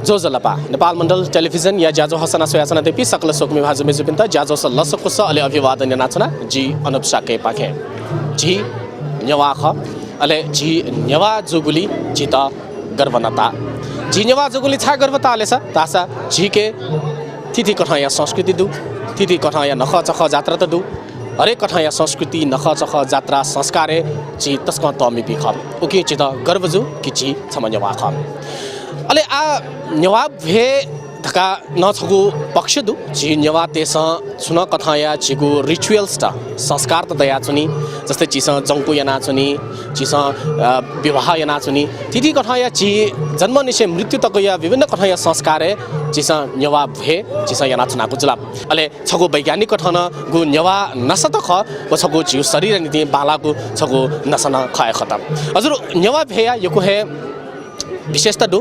जो जलपा नेपाल मण्डल टेलिभिजन या ज्याजो हसना सोयासना देपी सकल सोकमी भाजु मेजुपिन्ता ज्याजो स लसकुस अले अभिवादन नाचना जी अनुपसा के पाखे जी न्यवा ख अले जी न्यवा जुगुली जित गर्वनता जी न्यवा जुगुली छा गर्वता अले स तासा जी के तिथि कठाया संस्कृति दु तिथि कठाया नख चख जात्रा त दु हरेक कठाया संस्कृति नख चख जात्रा संस्कारे जी तस्क तमी बिख उके चित गर्वजु कि जी छमन्यवा ख अले आ न्यवा भे धका नछगु पक्ष दु जी न्यवा तेस सुन कथाया जिगु रिचुअल्स त संस्कार त दया छुनी जस्तै चिस जंपु याना छुनी चिस विवाह याना छुनी तिथि कथाया जी जन्म निसे मृत्यु तक या विभिन्न कथाया संस्कारे चिस न्यवा भे चिस याना छुना गुजला अले छगु वैज्ञानिक कथन गु न्यवा नसत ख छगु जिउ शरीर नीति बालागु छगु नसन खय खतम हजुर न्यवा भे या यको हे विशेषता दु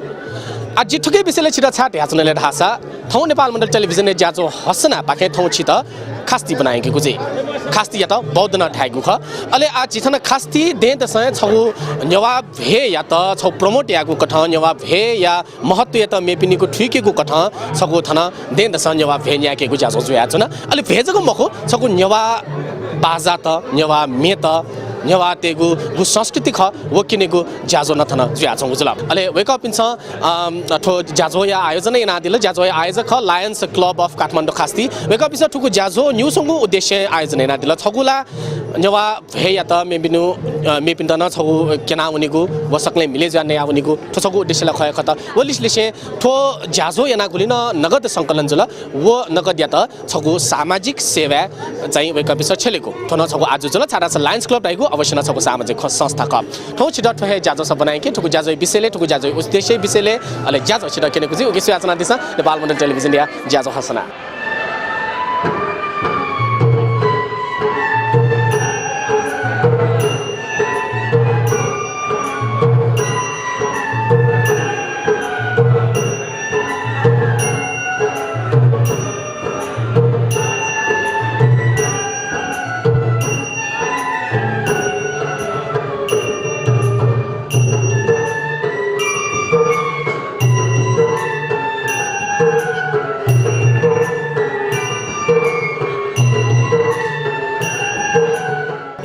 आज ठुके विषयले छिटा छाट याचनले ढासा थौ नेपाल मण्डल टेलिभिजन ज्याजो हसना पाखे थौ छित खास्ती बनाएके गुजे खास्ती या त बौद्ध न ठाइगु ख अले आज जिथन खास्ती दे दसय छौ न्यवा भे या त छौ प्रमोट यागु कठ न्यवा भे या महत्व या त मेपिनीको ठुकेगु कठ छगु थन दे दस न्यवा भे न्याकेगु ज्याजो जुयाचन अले भेजगु मखो छगु न्यवा बाजा त न्यवा मे त न्यवा तेगु गु संस्कृति ख वकिनेगु ज्याजो नथन ज्याजो गुजला अले वेक अप इन्छ ठो ज्याजो या आयोजना ना दिल ज्याजो या आयोजक Lions Club of Kathmandu Khasti वेक अप इन्छ ठुकु ज्याजो न्यूसंगु उद्देश्य आयोजना ना दिल छगुला न्यवा भे या त मेबिनु मेपिन्द न छगु केना उनिगु वसकले मिले जाने आउनिगु ठो छगु उद्देश्यला खय खत वलिसले ठो ज्याजो याना गुलिन नगद संकलन जुल वो नगद या त छगु सामाजिक सेवा चाहिँ वेक अप इन्छ छलेको ठो न छगु आज जुल छाडा छ लायन्स क्लब दाइगु अवश्य न छगु सामाजिक संस्था क ठो छिट ठहे ज्याजो सब बनाएके ठुकु ज्याजो विषयले ठुकु ज्याजो उद्देश्य विषयले अले ज्याजो छिट केनेको जी उके सुयाचना दिस नेपाल मण्डल टेलिभिजन या ज्याजो हसना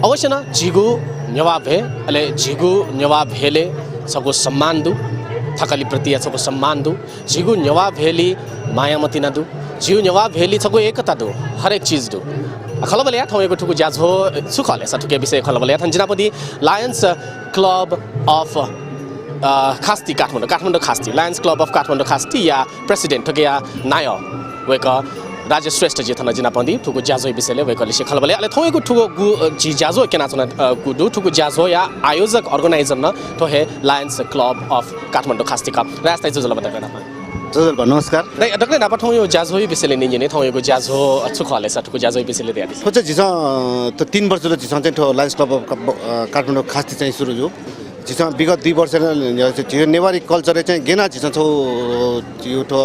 अवश्य न जिगु न्यवा भे अले जिगु न्यवा भेले छगु सम्मान दु थकली प्रति छगु सम्मान दु जिगु न्यवा भेली मायामती न दु जिगु न्यवा भेली छगु एकता दु हरेक चीज दु खलबलिया थौएको ठुकु ज्याझो सुखले सठुके विषय खलबलिया थन जिनापदी Lions Club of Khasti Kathmandu Khasti Lions Club of Kathmandu Khasti या प्रेसिडेन्ट ठुके नाय वेक राज्य श्रेष्ठ जिथन जिनापन्दी ठुकु ज्याजो विषयले वेकले से खलबले अले थौएको ठुकु गु जी ज्याजो केना चना गुडु ठुकु ज्याजो या आयोजक अर्गनाइजर न तो हे लायन्स क्लब अफ काठमाडौँ खास्ती का रास्ता जुल बताना जुल नमस्कार नै डक्ले ना पठौ यो ज्याजो विषयले निने थौएको ज्याजो सुखले ठुकु ज्याजो विषयले दिया सोचे जिसा त 3 वर्ष जति चाहिँ ठो लायन्स क्लब अफ काठमाडौँ खास्ती चाहिँ सुरु जो जिसा विगत 2 वर्ष नेवारी कल्चर चाहिँ गेना जिसा छौ यो ठो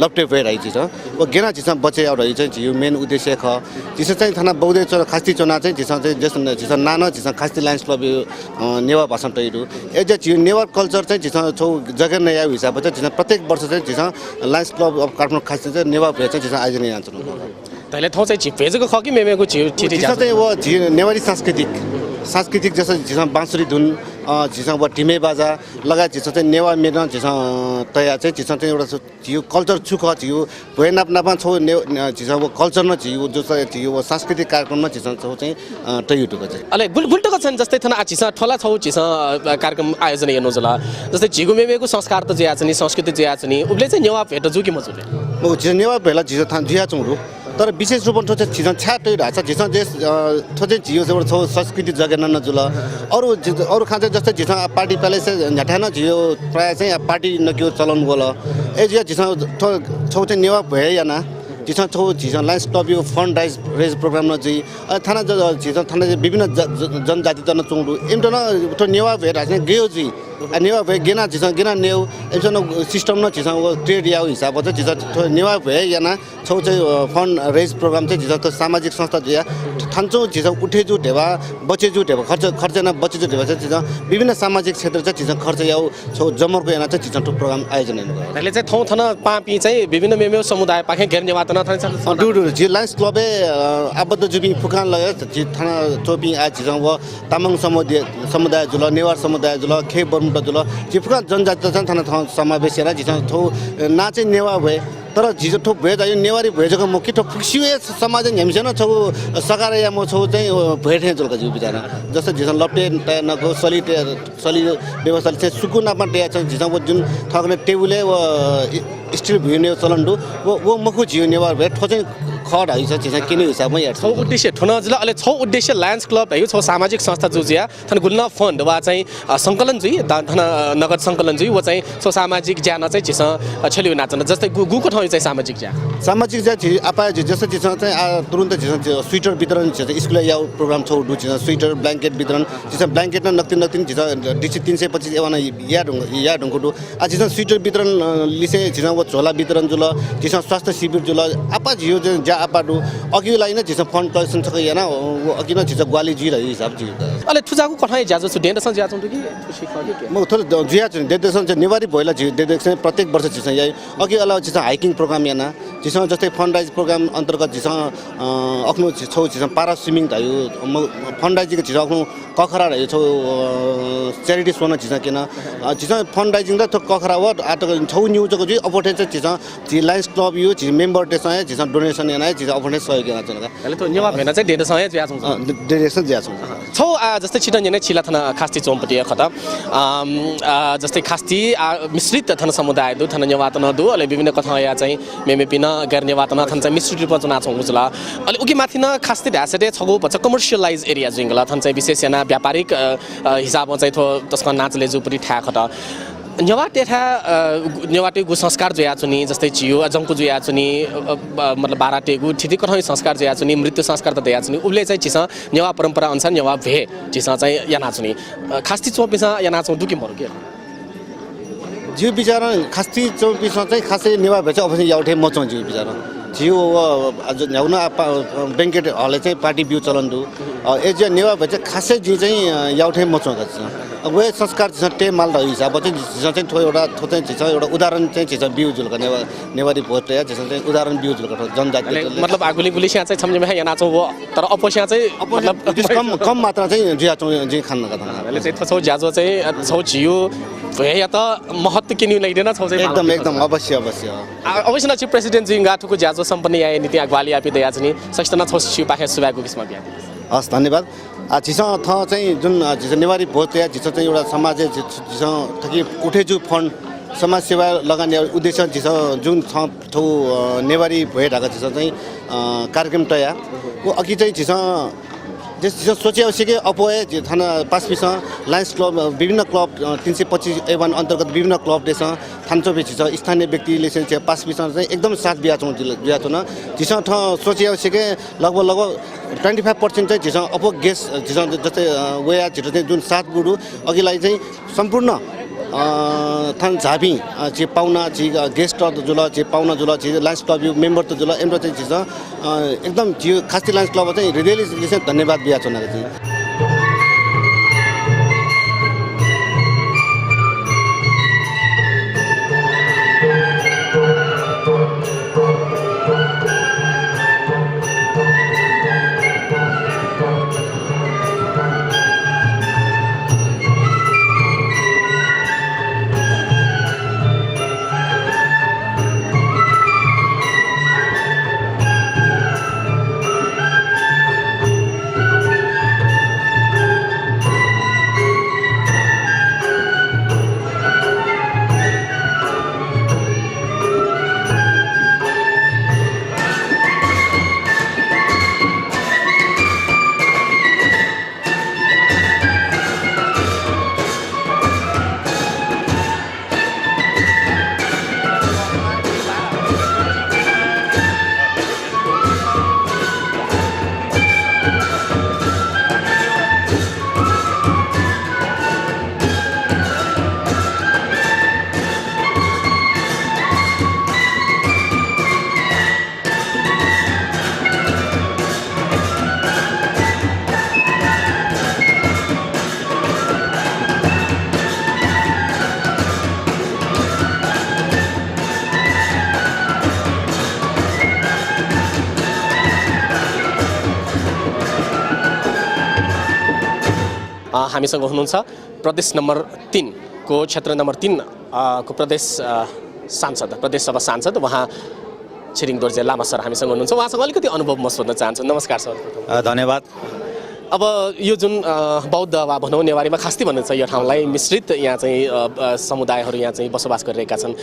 लप्टे भेट आइ छ वो गेना जिसा बचे और चाहिँ यो मेन उद्देश्य ख जिसा चाहिँ थाना बौद्धे खास्ती चना चाहिँ जिसा चाहिँ जिसा नाना जिसा खास्ती लायन्स क्लब नेवा भाषण तैरु एज यो नेवार कल्चर चाहिँ जिसा छौ जगन नया हिसाब चाहिँ जिसा प्रत्येक वर्ष चाहिँ जिसा लायन्स क्लब अफ काठमाडौँ खास्ती चाहिँ नेवा भेट चाहिँ जिसा आयोजना यान्छ तैले थौ चाहिँ भेजको खकी मेमेको छिटी जिसा चाहिँ वो नेवारी सांस्कृतिक जैसे जिसा बाँसुरी धुन जिसा वो ढिमे बाजा लगायत जिसा चाहिँ नेवा मेन जिसा तया चाहिँ जिसा चाहिँ एउटा जियो कल्चर छुख जियो भएनाप नापा छौ जिसा वो कल्चर न जियो जो चाहिँ वो सांस्कृतिक कार्यक्रममा जिसा छौ चाहिँ तयुटुको चाहिँ अले गुल्टुको छन् जस्तै थना जिसा ठोला छौ जिसा कार्यक्रम आयोजना हेर्नु जला जस्तै झिगु मेमेको संस्कार त जिया छ नि संस्कृति जिया छ नि उले चाहिँ नेवा भेट जुकी मजुले म जिसा नेवा भेला जिसा थान जिया छौ तर विशेष रूपमा ठो चाहिँ झिसा छ्याटै रहेछ झिसा जे ठो चाहिँ झियो चाहिँ छौ संस्कृति जगेन नजुल अरू खान्छ जस्तै झिसा पार्टी प्यालेस झ्याठान झियो प्राय चाहिँ पार्टी नक्यो चलन गोल ए झिसा छौ चाहिँ नेवा भए याना जिसा छौ जिसा लायन्स क्लब यो फन्ड रेज प्रोग्राम न जी थाना जिसा थाना विभिन्न जनजाति जन चौडु एमटन नेवा भेट चाहिँ गयो जी नेवा भए गेना जिस गेना नेउ एसन सिस्टम न जिस ट्रेड याउ हिसाब छ जिस नेवा भए याना छौ चाहिँ फन्ड रेज प्रोग्राम चाहिँ जिस त सामाजिक संस्था जिया थान्छौ जिस उठे जु ढेवा बचे जु ढेवा खर्च न बचे जु ढेवा चाहिँ जिस विभिन्न सामाजिक क्षेत्र चाहिँ जिस खर्च याउ छौ जमरको याना चाहिँ जिस प्रोग्राम आयोजना गर्यो त्यसले चाहिँ थौ थन पापी चाहिँ विभिन्न मेमेउ समुदाय पाखे घेर नेवातन थान्छ डुडु जि लायन्स क्लबे आबद्ध जुबी फुकान लगे जि थाना चोपी आ जिस व तामाङ समुदाय जुल नेवार समुदाय जुल खे बर्मुटा जुल जि फुकान जनजाति थाना समावेश हेरा जिस थौ ना चाहिँ नेवा भए तर झिजो ठोक भए जायो नेवारी भए जको म किठो फुक्सिए समाज हेमसेन छौ सकार या म छौ चाहिँ भएठे जलका जिउ बिचारा जस्तो झिस लप्टे नको सली व्यवस्था चाहिँ सुकुन आपमा टेया छ झिस जुन ठगने टेबुले व स्टिल भिउने चलन्डु वो मखु झिउ नेवार भए ठो चाहिँ खड है छ झिस किने हिसाबमा या छौ उद्देश्य ठुन जिल अले छौ उद्देश्य लायन्स क्लब है छौ सामाजिक संस्था जुजिया थन गुल्न फन्ड वा चाहिँ संकलन जुइ धन नगद संकलन जुइ व चाहिँ छौ सामाजिक ज्यान चाहिँ झिस छलिउ नाचन जस्तै गुको ठाउँ चाहिँ सामाजिक ज्या झि आपा जस्तो झिस चाहिँ तुरुन्त झिस स्वेटर वितरण झिस स्कुल या प्रोग्राम छौ डु झिस स्वेटर ब्ल्याङ्केट वितरण झिस ब्ल्याङ्केट न नक्तिन झिस डिसी 325 एवाना या ढुङ्गो डु आ झिस स्वेटर वितरण लिसे झिस व झोला वितरण जुल झिस स्वास्थ्य शिविर जुल आपा झियो ज्या आपा डु अघि लागि न झिस फन्ड कलेक्सन छ याना अघि न झिस ग्वाली जी रहि हिसाब झि अले ठुजाको कठाइ ज्याजो छु डेन्डसन ज्याजो कि खुशी खगे के म थोर जिया छु डेडेसन चाहिँ नेवारी भइला झि डेडेसन प्रत्येक वर्ष झिस यही अघि अलावा झिस हाइकिङ प्रोग्राम याना झिस जस्तै फन्ड राइज प्रोग्राम अन्तर्गत झिस आफ्नो छौ झिस पारा स्विमिङ भयो फन्ड राइजिङको झिस आफ्नो कखरा रह्यो छौ च्यारिटी सोना झिस किन झिस फन्ड राइजिङ र कखरा व आटो छौ न्युजको चाहिँ अपोठे चाहिँ झिस लायन्स क्लब यो झिस मेम्बर टेसँग झिस डोनेसन याना झिस अपोठे सहयोग याना चलका अहिले त नेवा भेना चाहिँ डेन्डसन ज्याजो डेडेसन ज्या छ छौ जस्तै छिटन यने छिला थन खास्ती चोम्पटी खत जस्तै खास्ती मिश्रित थन समुदाय दु थन नेवातन दु अले विभिन्न कथा या चाहिँ मेमेपिन गैर नेवातन थन चाहिँ मिश्रित रूपमा चुना छौ गुजला अले उकि माथि न खास्ती ढासटे छगु पछ कमर्शियलाइज एरिया जिंगला थन चाहिँ विशेष याना व्यापारिक हिसाबमा चाहिँ थो तस्को नाचले जुपुरी ठ्या खत नेवाटे गु संस्कार जो याचुनी जस्तै चियो जंकु जो याचुनी मतलब बाराटे गु ठिठी कठै संस्कार जो याचुनी मृत्यु संस्कार त याचुनी उले चाहिँ चिस नेवा परम्परा अनुसार नेवा भे चिस चाहिँ या नाचुनी खास्ती चोपिसा या नाचौ दुकि मरु के जिउ बिचारा खास्ती चौपिसमा चाहिँ खासै नेवा भए चाहिँ अवश्य याउठे मचौ जिउ बिचारा जिउ आज न्याउन ब्याङ्केट हले चाहिँ पार्टी बिउ चलन्दु एज नेवा भए चाहिँ खासै जिउ चाहिँ याउठे मचौ अब वे संस्कार चाहिँ टे माल रही हिसाब चाहिँ थो एउटा थो चाहिँ एउटा उदाहरण चाहिँ छ बिउ जुलका नेवारी भोट या चाहिँ उदाहरण बिउ जुलका जनजाति मतलब आगुली गुली स्य चाहिँ छम्जे या नाचौ वो तर अपोसिया चाहिँ मतलब कम मात्रा चाहिँ जियाचौ जी खान का अहिले चाहिँ थो ज्याजो चाहिँ छौ जिउ या त महत्व किन्यु लैदैन छौ चाहिँ एकदम अवश्य अवश्य न प्रेसिडेन्ट जिंगा ठुको ज्याजो सम्पन्न या नीति अग्वाली आपि दया चाहिँ सस्तना छौ छिउ पाखे सुबाको किस्म बिया हस् धन्यवाद झिस थ चाहिँ जुन झिस नेवारी भोज या झिस चाहिँ एउटा समाज झिस थकि उठेजु फन्ड समाज सेवा लगाउने उद्देश्य झिस जुन थौ नेवारी भए ढाका झिस चाहिँ कार्यक्रम तया वो अघि चाहिँ झिस जिस सोचे के अपोए थाना पासपिस लायन्स क्लब विभिन्न क्लब 325 एवन अन्तर्गत विभिन्न क्लब देश थान्चो बेची छ स्थानीय व्यक्तिले चाहिँ पासपिस चाहिँ एकदम साथ बियाचौँ न जिस सोचे के लगभग 25% चाहिँ झिस अपो गेस झिस जस्तै वेया झिटो चाहिँ जुन सात गुरु अघिलाई चाहिँ सम्पूर्ण थान झापी चे पाउना ची गेस्ट जुल चे पाउना जुल चे लायन्स क्लब मेम्बर त जुल एम्रो चाहिँ झिस एकदम जियो खास्ती लायन्स क्लब चाहिँ हृदयले चाहिँ धन्यवाद बिया छ चाहिँ हामीसँग हुनुहुन्छ प्रदेश नम्बर 3 को क्षेत्र नम्बर 3 को प्रदेश सभा सांसद उहाँ छिरिङ दोर्जे लामा सर हामीसँग हुनुहुन्छ। उहाँसँग अलिकति अनुभव म सोध्न चाहन्छु। नमस्कार सर। धन्यवाद। अब यो जुन बौद्ध वा भनौँ नेवारीमा खास्ती भनिन्छ यो ठाउँलाई, मिश्रित यहाँ चाहिँ समुदायहरू यहाँ चाहिँ बसोबास गरिरहेका छन्।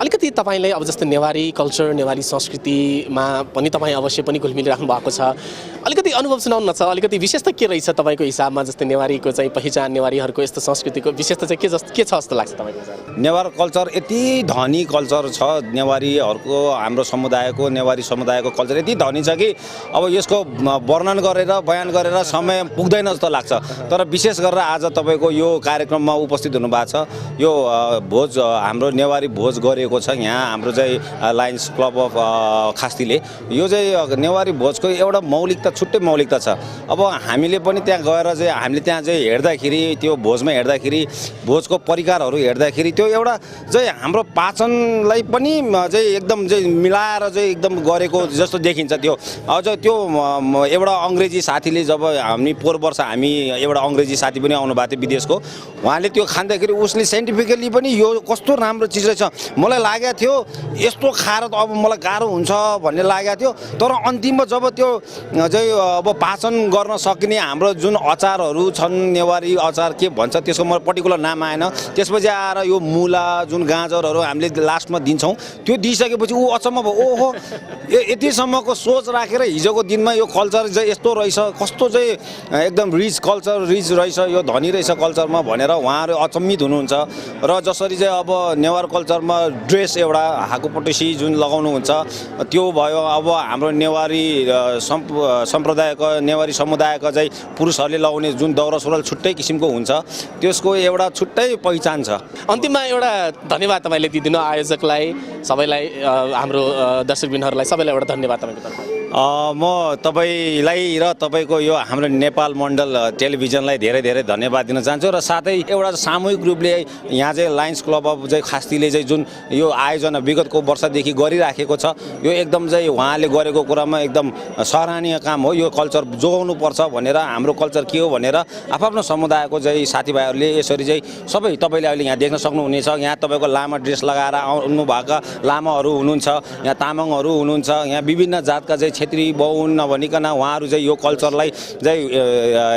अलिकति तपाईँले अब जस्तै नेवारी कल्चर नेवारी संस्कृतिमा पनि तपाईँ अवश्य पनि घुलमिलिराख्नु भएको छ, अलिकति अनुभव सुनाउनु न छ, अलिकति विशेषता के रहेछ तपाईँको हिसाबमा? जस्तै नेवारीको चाहिँ पहिचान, नेवारीहरूको यस्तो संस्कृतिको विशेषता चाहिँ के छ जस्तो लाग्छ तपाईँको हिसाबमा? नेवार कल्चर यति धनी कल्चर छ, नेवारीहरूको हाम्रो समुदायको नेवारी समुदायको कल्चर यति धनी छ कि अब यसको वर्णन गरेर बयान गरेर समय पुग्दैन जस्तो लाग्छ। तर विशेष गरेर आज तपाईँको यो कार्यक्रममा उपस्थित हुनुभएको छ, यो भोज हाम्रो नेवारी भोज गरिएको छ यहाँ हाम्रो चाहिँ लायन्स क्लब अफ खास्तीले। यो चाहिँ नेवारी भोजको एउटा मौलिकता, छुट्टै मौलिकता छ। अब हामीले पनि त्यहाँ गएर चाहिँ हामीले त्यहाँ चाहिँ हेर्दाखेरि, त्यो भोजमा हेर्दाखेरि, भोजको परिकारहरू हेर्दाखेरि त्यो एउटा चाहिँ हाम्रो पाचनलाई पनि चाहिँ एकदम चाहिँ मिलाएर चाहिँ एकदम गरेको जस्तो देखिन्छ। त्यो अझ त्यो एउटा अङ्ग्रेजी साथीले जब हामी पोहोर वर्ष हामी एउटा अङ्ग्रेजी साथी पनि आउनुभएको थियो विदेशको, उहाँले त्यो खाँदाखेरि उसले साइन्टिफिकली पनि यो कस्तो राम्रो चिज रहेछ, मलाई लागेको थियो यस्तो खाएर त अब मलाई गाह्रो हुन्छ भन्ने लागेको थियो। तर अन्तिममा जब त्यो चाहिँ अब पाचन गर्न सकिने हाम्रो जुन अचारहरू छन्, नेवारी अचार के भन्छ त्यसको मलाई पर्टिकुलर नाम आएन, त्यसपछि आएर यो मुला जुन गाजरहरू हामीले लास्टमा दिन्छौँ, त्यो दिइसकेपछि ऊ अचम्म भयो, ओहो यतिसम्मको सोच राखेर हिजोको दिनमा यो कल्चर चाहिँ यस्तो रहेछ, कस्तो चाहिँ एकदम रिच कल्चर रिच रहेछ, यो धनी रहेछ कल्चरमा भनेर उहाँहरू अचम्मित हुनुहुन्छ। र जसरी चाहिँ अब नेवार कल्चरमा ड्रेस एउटा हाकुपटुसी जुन लगाउनुहुन्छ त्यो भयो, अब हाम्रो नेवारी सम्प्रदायको नेवारी समुदायको चाहिँ पुरुषहरूले लगाउने जुन दौरा सुरुवाल छुट्टै किसिमको हुन्छ, त्यसको एउटा छुट्टै पहिचान छ। अन्तिममा एउटा धन्यवाद तपाईँले दिइदिनु आयोजकलाई, सबैलाई, हाम्रो दर्शकबिनहरूलाई सबैलाई एउटा धन्यवाद तपाईँको तर्फबाट। म तपाईँलाई र तपाईँको यो हाम्रो नेपाल मण्डल टेलिभिजनलाई धेरै धेरै धन्यवाद दिन चाहन्छु। र साथै एउटा सामूहिक रूपले यहाँ चाहिँ लायन्स क्लब अफ चाहिँ खास्तीले चाहिँ जुन यो आयोजना विगतको वर्षदेखि गरिराखेको छ, यो एकदम चाहिँ उहाँले गरेको कुरामा एकदम सराहनीय काम हो। यो कल्चर जोगाउनुपर्छ भनेर, हाम्रो कल्चर के हो भनेर आफ्नो समुदायको चाहिँ साथीभाइहरूले यसरी चाहिँ सबै तपाईँले अहिले यहाँ देख्न सक्नुहुनेछ। यहाँ तपाईँको लामा ड्रेस लगाएर आउनुभएका लामाहरू हुनुहुन्छ, यहाँ तामाङहरू हुनुहुन्छ, यहाँ विभिन्न जातका चाहिँ क्षेत्री बाहुन नभनिकन उहाँहरू चाहिँ यो कल्चरलाई चाहिँ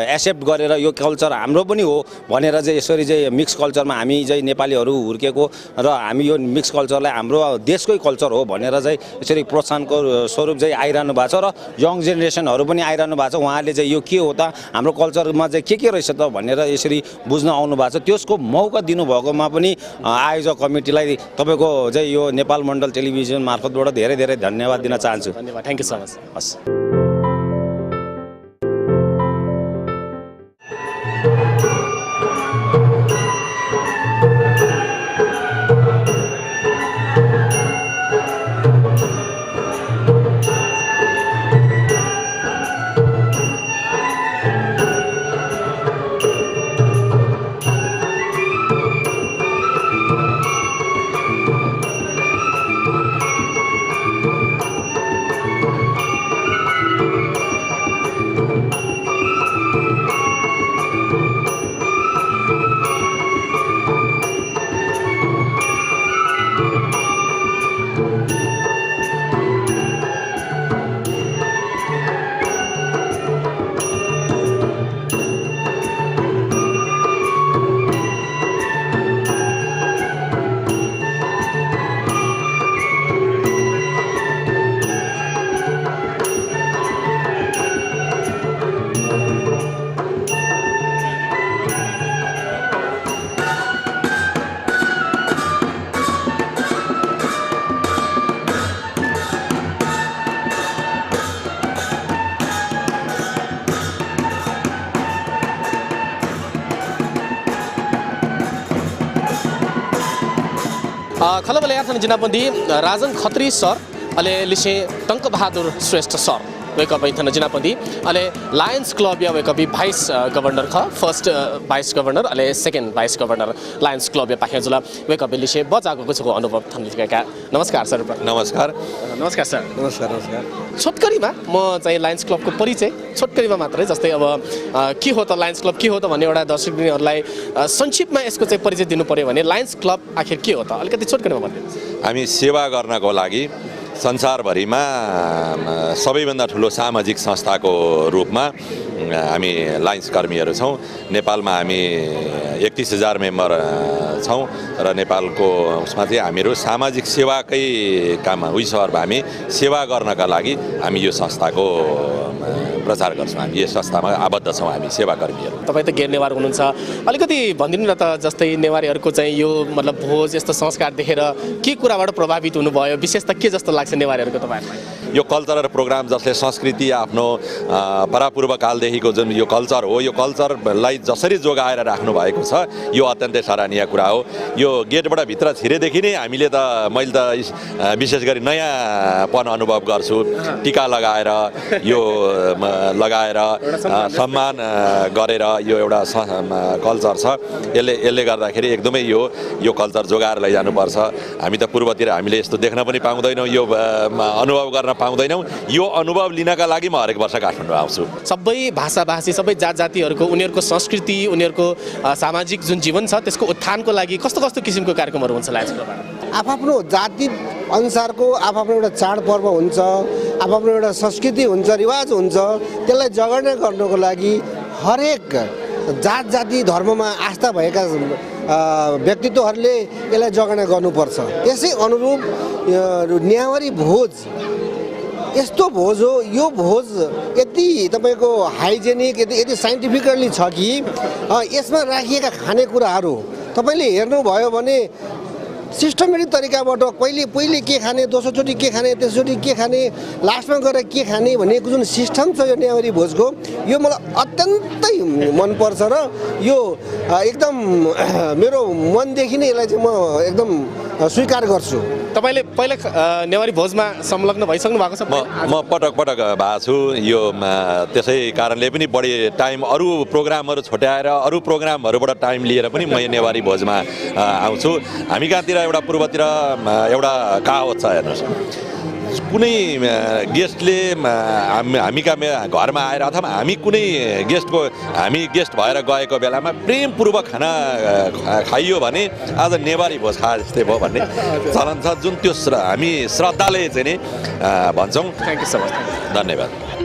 एक्सेप्ट गरेर यो कल्चर हाम्रो पनि हो भनेर चाहिँ यसरी चाहिँ मिक्स कल्चरमा हामी चाहिँ नेपालीहरू हुर्केको र हामी यो मिक्स कल्चरलाई हाम्रो देशकै कल्चर हो भनेर चाहिँ यसरी प्रोत्साहनको स्वरूप चाहिँ आइरहनु भएको छ। र यङ जेनेरेसनहरू पनि आइरहनु भएको छ, उहाँहरूले चाहिँ यो के हो त, हाम्रो कल्चरमा चाहिँ के रहेछ त भनेर यसरी बुझ्न आउनु भएको छ। त्यसको मौका दिनुभएकोमा पनि आयोजक कमिटीलाई तपाईँको चाहिँ यो नेपाल मण्डल टेलिभिजन मार्फतबाट धेरै धेरै धन्यवाद दिन चाहन्छु। धन्यवाद, थ्याङ्क यू सो मच। हस्। खलबल याथन जिनापन्दी राजन खत्री सर अले लिसे टंक बहादुर श्रेष्ठ सर वेकअप इथन जिनापदी अले लायन्स क्लब या वेकअप भाइस गभर्नर ख फर्स्ट भाइस गभर्नर अले second vice governor Lions Club या पाखे जुल वेकअप लिसे बजाको कुछको अनुभव थन लिएका नमस्कार सर नमस्कार नमस्कार सर नमस्कार नमस्कार छोटकरीमा म चाहिँ लायन्स क्लबको परिचय छोटकरीमा मात्रै जस्तै अब के हो त लायन्स क्लब के हो त भन्ने एउटा दर्शकवृन्दहरूलाई संक्षिप्तमा यसको चाहिँ परिचय दिनु पर्यो भने लायन्स क्लब आखिर के हो त अलिकति छोटकरीमा भनिदिनुहोस् हामी सेवा गर्नको लागि संसारभरिमा सबैभन्दा ठुलो सामाजिक संस्थाको रूपमा हामी लायन्स कर्मीहरू छौँ नेपालमा हामी 31,000 मेम्बर छौँ र नेपालको उसमा चाहिँ हामीहरू सामाजिक सेवाकै काम उइसहरूमा हामी सेवा गर्नका लागि हामी यो संस्थाको प्रचार गर्छौँ हामी यो संस्थामा आबद्ध छौँ हामी सेवाकर्मीहरू तपाईँ त गैर नेवार हुनुहुन्छ अलिकति भनिदिनु न त जस्तै नेवारीहरूको चाहिँ यो मतलब भोज यस्तो संस्कार देखेर के कुराबाट प्रभावित हुनुभयो विशेष त के जस्तो लाग्छ नेवारीहरूको तपाईँहरूलाई यो कल्चरल प्रोग्राम जसले संस्कृति आफ्नो परापूर्व कालदेखिको जुन यो कल्चर हो यो कल्चरलाई जसरी जोगाएर राख्नु भएको छ यो अत्यन्तै सराहनीय कुरा हो यो गेटबाट भित्र छिरेदेखि नै हामीले त मैले त विशेष गरी नयाँपन अनुभव गर्छु टिका लगाएर यो लगाएर सम्मान गरेर यो एउटा कल्चर छ यसले गर्दाखेरि एकदमै यो कल्चर जोगाएर लैजानुपर्छ हामी त पूर्वतिर हामीले यस्तो देख्न पनि पाउँदैनौँ यो अनुभव गर्न पाउँदैनौँ यो अनुभव लिनका लागि म हरेक वर्ष काठमाडौँ आउँछु सबै भाषाभाषी सबै जात जातिहरूको उनीहरूको संस्कृति उनीहरूको सामाजिक जुन जीवन छ त्यसको उत्थानको लागि कस्तो कस्तो किसिमको कार्यक्रमहरू हुन्छ लायन्स क्लबबाट आफ्नो जाति अनुसारको आफ्नो एउटा चाडपर्व हुन्छ आफ्नो एउटा संस्कृति हुन्छ रिवाज हुन्छ त्यसलाई जगर्ना गर्नको लागि हरेक जात जाति धर्ममा आस्था भएका व्यक्तित्वहरूले यसलाई जगर्ना गर्नुपर्छ त्यसै अनुरूप न्यावारी भोज यस्तो भोज हो यो भोज यति तपाईँको हाइजेनिक यति साइन्टिफिकली छ कि यसमा राखिएका खानेकुराहरू तपाईँले हेर्नुभयो भने सिस्टमेटिक तरिकाबाट पहिले के खाने दोस्रोचोटि के खाने तेस्रोचोटि के खाने लास्टमा गएर के खाने भनेको जुन सिस्टम छ यो न्यावारी भोजको यो मलाई अत्यन्तै मनपर्छ र यो एकदम मेरो मनदेखि नै यसलाई चाहिँ म एकदम स्वीकार गर्छु तपाईँले पहिला नेवारी भोजमा संलग्न भइसक्नु भएको छ म पटक भएको छु यो त्यसै कारणले पनि बढी टाइम अरू प्रोग्रामहरू छुट्याएर अरू प्रोग्रामहरूबाट टाइम लिएर पनि म नेवारी भोजमा आउँछु हामी कहाँतिर एउटा पूर्वतिर एउटा कहावत छ हेर्नुहोस् कुनै गेस्टले हामी घरमा आएर अथवा हामी कुनै हामी गेस्ट भएर गएको बेलामा प्रेमपूर्वक खाना खाइयो भने आज नेवारी भोज खाए जस्तै भयो भन्ने चलन छ जुन त्यो हामी श्रद्धाले चाहिँ नि भन्छौँ थ्याङ्क यू सो मच धन्यवाद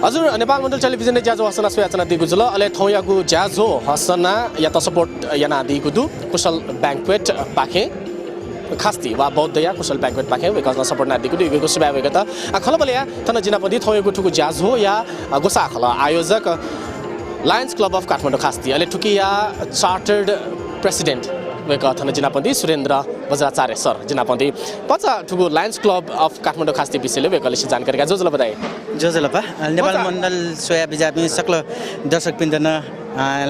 हजुर नेपाल मण्डल टेलिभिजनले ज्याजो हसना सूचना दिएको जुल अले ठौयागु ज्याजो हसना या त सपोर्ट याना दिएको दु कुशल बैंक्वेट पाखे खास्ती वा बौद्धया कुशल बैंक्वेट पाखे वेकजना सपोर्ट ना दिएको दिएको सुबा वेक त खलबलिया थन जिनापदि ठौयागु ठुकु ज्याजो या गोसा खल आयोजक लायन्स क्लब अफ काठमाडौँ खास्ती अले ठुकिया चार्टर्ड प्रेसिडेन्ट वेक थन जिनापदि सुरेन्द्र बज्राचार्य सर जिनापदि पचा ठुकु लायन्स क्लब अफ काठमाडौँ खास्ती विषयले वेकले जानकारी जो जल बताए जोजलपा नेपाल मण्डल सोया बिजापि सक्ल दर्शक पिन्दन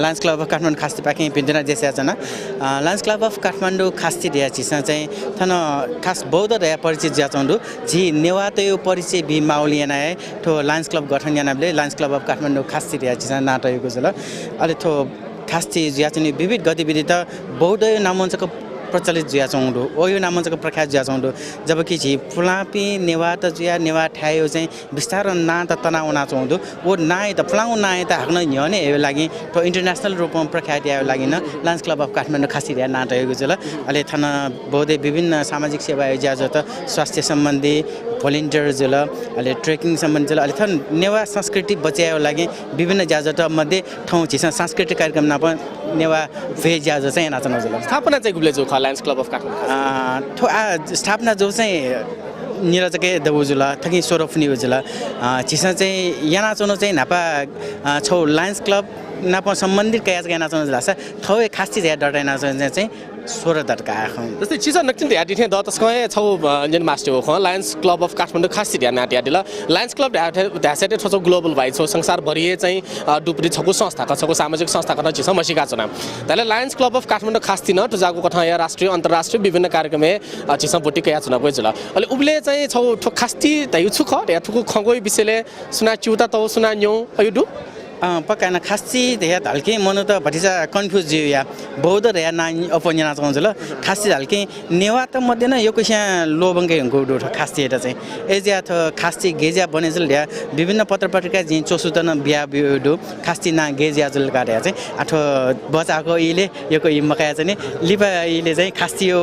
लायन्स क्लब अफ काठमाडौँ खास्ती पाखे पिन्दन देशयाचना लायन्स क्लब अफ काठमाडौँ खास्ती दिया चिसा चाहिँ थन खास बौद्ध दया परिचित ज्याचौँडु झी नेवातयो परिचय भि माउलियाना है ठो लायन्स क्लब गठन यानाले लायन्स क्लब अफ काठमाडौँ खास्ती दिया चिसा नाटएको जल अलि थो खास्ती ज्याचनी विविध गतिविधि त बौद्ध नामञ्चको प्रचलित ज्याचौँडो ओयो नामञ्चको प्रख्यात ज्याचौँडो जबकि झी फुलापी नेवा त ज्या नेवा ठ्यायो चाहिँ बिस्तारो ना त तनाउ नाचौँदो ओ नाए त फुलाउ नाए त हाक्न न्यने यो लागि तो इन्टरनेसनल रूपमा प्रख्यात यायो लागि न Lions Club of Kathmandu Khasti र्या नाटएको छ ल अहिले थन बौद्धे विभिन्न सामाजिक सेवा ज्याजो त स्वास्थ्य सम्बन्धी भोलिन्टियर जुल अहिले ट्रेकिङ सम्बन्धी जुल अहिले थन नेवा संस्कृति बचायो लागि विभिन्न ज्याजो त मध्ये ठाउँ छिस सांस्कृतिक कार्यक्रम न पनि नेवा भे ज्याजो चाहिँ नाचन जुल स्थापना चाहिँ गुब्ले जो लायन्स क्लब अफ काठमाडौँ स्थापना जो चाहिँ निरजके दबुजुल थकी सोरफनी उजुल छिसा चाहिँ यहाँ नाचौँ चाहिँ नापा छौ लायन्स क्लब नापा सम्बन्धित कया चाहिँ नाचौँ जुल थौ खासची ज्या डटाइ नाचौँ चाहिँ सोह्र दटका आँखौँ जस्तै चिसा नक्चिन ध्या दिथे द तस्को छौ जन मास्टर हो लायन्स क्लब अफ काठमाडौँ खासची ध्या नाट्या दिला लायन्स क्लब ध्यासेटे छौ ग्लोबल भाइ छौ संसार भरिए चाहिँ डुप्री छको संस्था छको सामाजिक संस्था कथा चिसा मसिका छ ना तले लायन्स क्लब अफ काठमाडौँ खासती न तो जागो कथा या राष्ट्रिय अन्तर्राष्ट्रिय विभिन्न कार्यक्रम चिसा बोटी कया चुना गइजुला अले उबले चाहिँ छौ ठो खासती तयु छु ख या ठुको खगोइ विषयले सुना चिउता तौ सुना न्यौ अयुडु पक्का न खासची ध्या हल्के मनु त भटिसा कन्फ्युज जियो या बौद्ध र्या ना अपन यहाँ चाहन्छ ल खासची हल्के नेवा त मध्ये न यो कुसा लोबङ्गे हुँको डो खासची एटा चाहिँ एज्या थ खासची गेज्या बनेजल ध्या विभिन्न पत्र पत्रिका जि चोसु त न बिया बिडो खासची ना गेज्या जल काट्या चाहिँ आठो बचाको इले योको इ मकाया चाहिँ लिपा इले चाहिँ खासची यो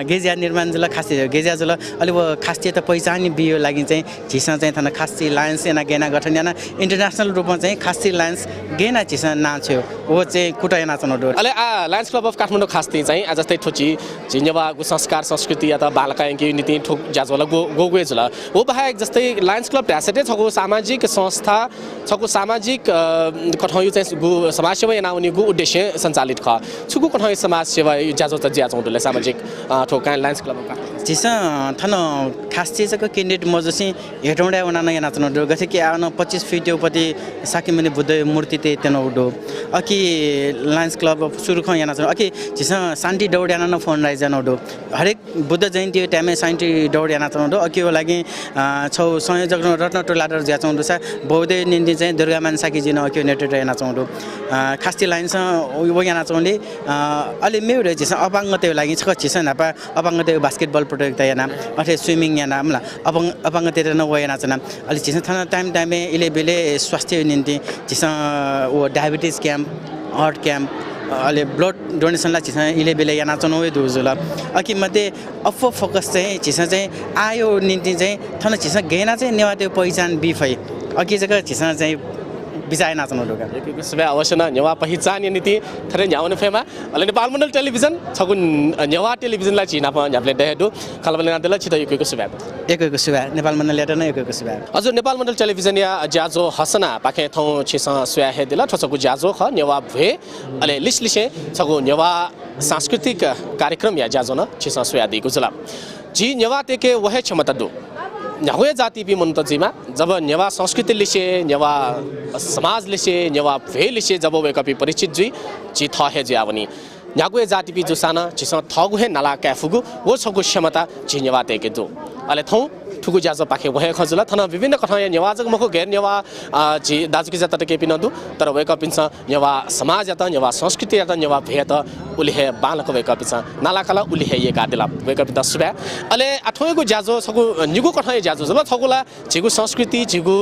गेज्या निर्माण जल खासची गेज्या जल अलि वो खासची त पहिचानी बियो लागि चाहिँ झिसा चाहिँ थन खासची लायन्स एना गेना गठन याना इन्टरनेसनल रूपमा चाहिँ खासची लायन्स गेना चिसा नाच्यो वो चाहिँ कुटाइ नाच्न डो अले लायन्स क्लब अफ काठमाडौँ खासती चाहिँ आज जस्तै ठोची जिनेवाको संस्कार संस्कृति या त बालकायङ्की नीति ठोक ज्याजोला गोगुए जुल हो बाहेक जस्तै लायन्स क्लब ढ्यासेटे छको सामाजिक संस्था छको सामाजिक कठौँ चाहिँ गु समाज सेवा यानाउने गु उद्देश्य सञ्चालित ख छुगु कठौँ समाज सेवा ज्याजो त ज्याजोले सामाजिक ठोका लायन्स क्लब अफ काठमाडौँ चिसा थन खासची चाहिँ क्यान्डिडेट मजसी हेटौँडा उना या नाच्न डो गथे कि आउन 25 फिट उपति साकिमने बुद्ध मूर्ति ते तेन उडो अकि लायन्स क्लब अफ सुरुख या नाच्न अकि चिसा शान्ति दौड्याना न फोन राइज न उडो हरेक बुद्ध जयन्ती टाइममा शान्ति दौड्या नाच्न उडो अकि हो लागि छौ संयोजक रत्न टोलाडर ज्याचौँ दुसा बौद्ध निन्दी चाहिँ दुर्गामान साकीजिन अकि नेटेट या नाच्न उडो खासची लायन्स वो या नाच्नले अलि मेउ चिसा अपाङ्गते लागि छ चिसा नापा अपाङ्गते बास्केटबल प्रतियोगिता याना अथे स्विमिङ याना हमला अपाङ्गते न वया नाच्न अलि चिसा थाना टाइम टाइममे इले बेले स्वास्थ्य निम्ति चिसा वो डायबिटिज क्याम्प हार्ट क्याम्प अहिले ब्लड डोनेसनलाई चिसा इले बेले या नाच्नु वे दुजुला अकि मध्ये अफो फोकस चाहिँ चिसा चाहिँ आयो निम्ति चाहिँ थन चिसा गेना चाहिँ नेवा त्यो पहिचान बिफै अकि जग्गा चिसा चाहिँ बिचाय नाच्नु ढोका सुबह अवश्य न नेवा पहिचान या नीति थरे न्याउने फेमा अले नेपाल मण्डल टेलिभिजन छगु नेवा टेलिभिजनलाई चिना प हामीले देहेदु खलबले नादेला छित युकेको सुबह एकैको सुबह नेपाल मण्डल लेटर न एकैको सुबह हजुर नेपाल मण्डल टेलिभिजन या ज्याजो हसना पाखे थौ छिस सुया हे दिला छगु ज्याजो ख नेवा भे अले लिसलिसे छगु नेवा सांस्कृतिक कार्यक्रम या ज्याजो न छिस सुया दिगु जुला जी नेवा तेके वहे क्षमता दु न्यावे जाति भी मंतजीमा जब नेवा संस्कृति लिसे नेवा समाज लिसे नेवा भे लिसे जब वे कपि परिचित जुई जी थ हे ज्यावनी न्यागुए जाति भी जुसाना जिस थगु हे नाला क्याफुगु वो छगु क्षमता जी नेवा तेके दु अले थौ ठुगु ज्याजो पाखे वहे खजुला थन विभिन्न कथा या नेवाजक मखो घेर नेवा जी दाजुकी जात के पिनदु तर वे कपिन्छ नेवा समाज या त नेवा संस्कृति या त नेवा भे त उलिहे बालक वे कपिन्छ नाला कला उलिहे ये गादिला वे कपिता सुबे अले आठोगु ज्याजो छगु निगु कथा ज्याजो जब थगुला जिगु संस्कृति जिगु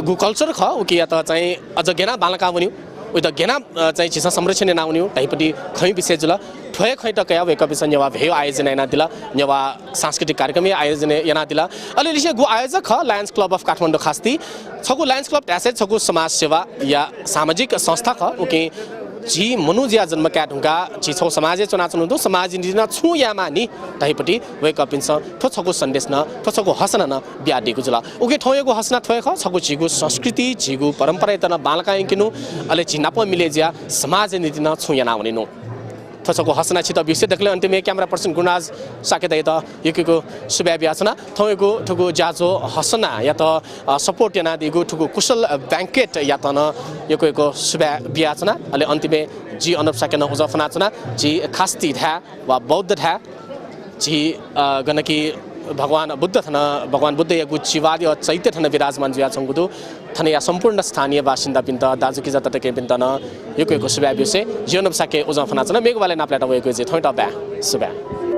गु कल्चर ख उकि या त चाहिँ अझ गेना बालका बन्यो उइ त गेना चाहिँ चिसा संरक्षण नाउन्यो तैपटी खै विषय जुल ठोय खैट कया वे कपिसन नेवा भेयो आयोजना याना दिला नेवा सांस्कृतिक कार्यक्रम आयोजना याना दिला अले लिसे गु आयोजक ख Lions Club of Kathmandu Khasti छगु लायन्स क्लब ट्यासे छगु समाज सेवा या सामाजिक संस्था ख ओके जी मनुजिया जन्म क्याटुङका जी छौ समाजे चुनाचुनु दो समाज निना छु यामा नि तहिपटी वे कपिन्छ थो छगु सन्देश न थो छगु हसना न ब्याडीगु जुला उके ठोयगु हसना ठोय ख छगु जिगु संस्कृति जिगु परम्परा तना बालका किनु अले चिनाप मिलेजिया समाज नीति न छु याना वनिनु थसको हसना छित विषय देखले अन्तिम क्यामेरा पर्सन गुणाज साकेत त यकेको सुब्या बियाछना थौको ठुको जाजो हसना या त सपोर्ट याना दिगु ठुको कुशल बैंकेट या त न यकेको सुब्या बियाछना अले अन्तिम जी अनुप साकेन उजफनाछना जी खास्ती धा वा बौद्ध धा जी गणकी भगवान बुद्ध या गुचिवादी और चैत्य थन विराजमान जुया छंगुदु थन या सम्पूर्ण स्थानीय बासिन्दा पिन्त दाजुकी जता तके पिन्त न यको सुब्या बिसे जीवन साके उजफना छन मेगवाले नाप्लाटा वएको जे थौटा ब्या सुब्या